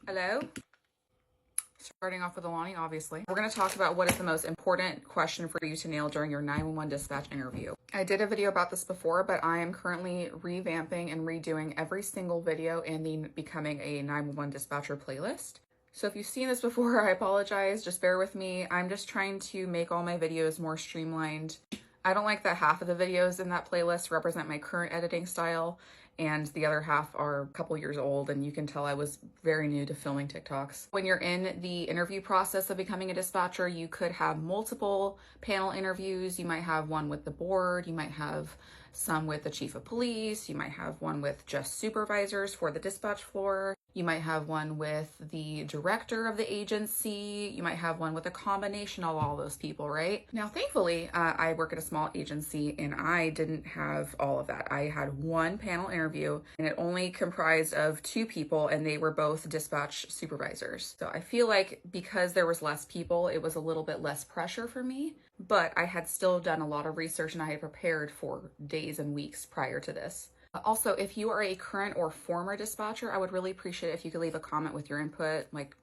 Hello. Starting off with Alani, obviously. We're going to talk about what is the most important question for you to nail during your 911 dispatch interview. I did a video about this before, but I am currently revamping and redoing every single video in the Becoming a 911 Dispatcher playlist. So if you've seen this before, I apologize. Just bear with me. I'm just trying to make all my videos more streamlined. I don't like that half of the videos in that playlist represent my current editing style, and the other half are a couple years old, and you can tell I was very new to filming TikToks. When you're in the interview process of becoming a dispatcher, you could have multiple panel interviews. You might have one with the board, you might have some with the chief of police, you might have one with just supervisors for the dispatch floor, you might have one with the director of the agency, you might have one with a combination of all those people, right? Now, thankfully, I work at a small agency and I didn't have all of that. I had one panel interview and it only comprised of 2 people, and they were both dispatch supervisors. So I feel like because there was less people, it was a little bit less pressure for me, but I had still done a lot of research and I had prepared for days and weeks prior to this. Also, if you are a current or former dispatcher, I would really appreciate it if you could leave a comment with your input, like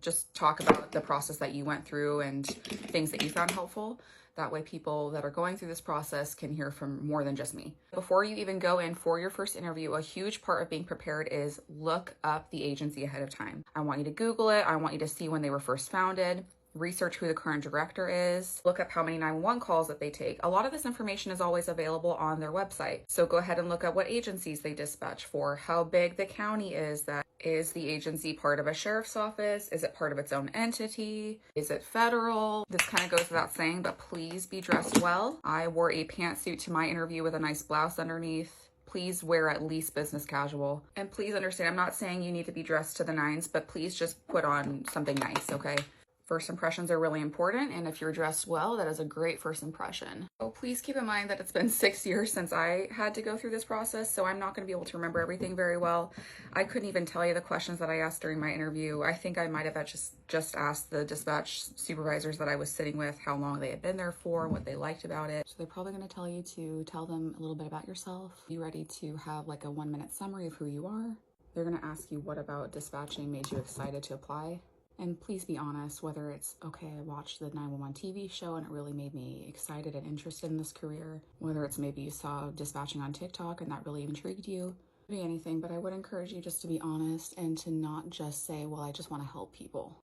just talk about the process that you went through and things that you found helpful. That way people that are going through this process can hear from more than just me. Before you even go in for your first interview, a huge part of being prepared is look up the agency ahead of time. I want you to Google it. I want you to see when they were first founded. Research who the current director is, look up how many 911 calls that they take. A lot of this information is always available on their website. So go ahead and look up what agencies they dispatch for, how big the county is. That is the agency part of a sheriff's office? Is it part of its own entity? Is it federal? This kind of goes without saying, but please be dressed well. I wore a pantsuit to my interview with a nice blouse underneath. Please wear at least business casual. And please understand, I'm not saying you need to be dressed to the nines, but please just put on something nice, okay? First impressions are really important, and if you're dressed well, that is a great first impression. So please keep in mind that it's been 6 years since I had to go through this process, so I'm not going to be able to remember everything very well. I couldn't even tell you the questions that I asked during my interview. I think I might have just asked the dispatch supervisors that I was sitting with how long they had been there for, what they liked about it. So they're probably going to tell you to tell them a little bit about yourself. You ready to have like a 1-minute summary of who you are? They're going to ask you what about dispatching made you excited to apply. And please be honest, whether it's, okay, I watched the 911 TV show and it really made me excited and interested in this career, whether it's maybe you saw dispatching on TikTok and that really intrigued you, it could be anything, but I would encourage you just to be honest and to not just say, well, I just want to help people.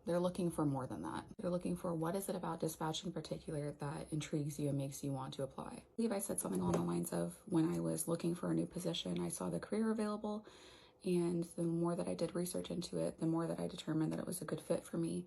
They're looking for more than that. They're looking for what is it about dispatching in particular that intrigues you and makes you want to apply. I believe I said something along the lines of, when I was looking for a new position, I saw the career available, and the more that I did research into it, the more that I determined that it was a good fit for me.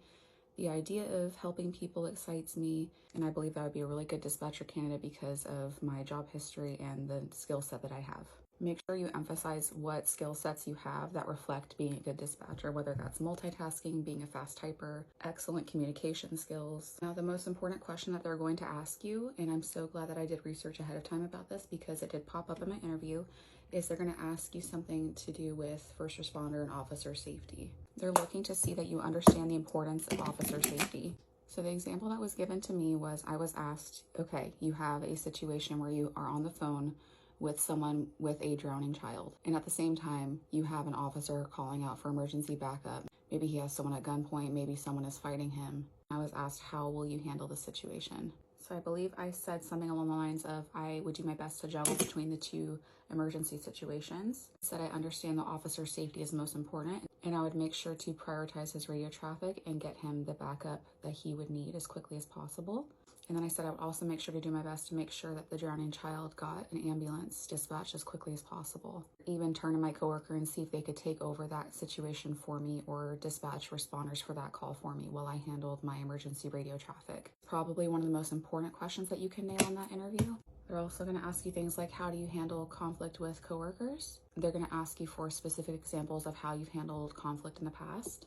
The idea of helping people excites me, and I believe that would be a really good dispatcher candidate because of my job history and the skill set that I have. Make sure you emphasize what skill sets you have that reflect being a good dispatcher, whether that's multitasking, being a fast typer, excellent communication skills. Now, the most important question that they're going to ask you, and I'm so glad that I did research ahead of time about this because it did pop up in my interview, is they're going to ask you something to do with first responder and officer safety. They're looking to see that you understand the importance of officer safety. So the example that was given to me was I was asked, okay, you have a situation where you are on the phone with someone with a drowning child, and at the same time you have an officer calling out for emergency backup. Maybe he has someone at gunpoint, maybe someone is fighting him. I was asked, how will you handle the situation? So I believe I said something along the lines of, I would do my best to juggle between the 2 emergency situations. I said I understand the officer's safety is most important, and I would make sure to prioritize his radio traffic and get him the backup that he would need as quickly as possible. And then I said I would also make sure to do my best to make sure that the drowning child got an ambulance dispatched as quickly as possible. Even turn to my coworker and see if they could take over that situation for me or dispatch responders for that call for me while I handled my emergency radio traffic. Probably one of the most important questions that you can nail in that interview. They're also going to ask you things like, how do you handle conflict with coworkers? They're going to ask you for specific examples of how you've handled conflict in the past.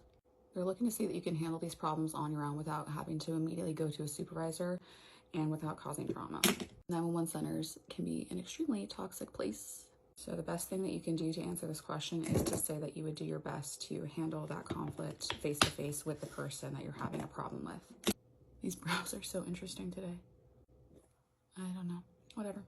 They're looking to see that you can handle these problems on your own without having to immediately go to a supervisor and without causing trauma. 911 centers can be an extremely toxic place. So the best thing that you can do to answer this question is to say that you would do your best to handle that conflict face-to-face with the person that you're having a problem with. These brows are so interesting today. I don't know. Whatever.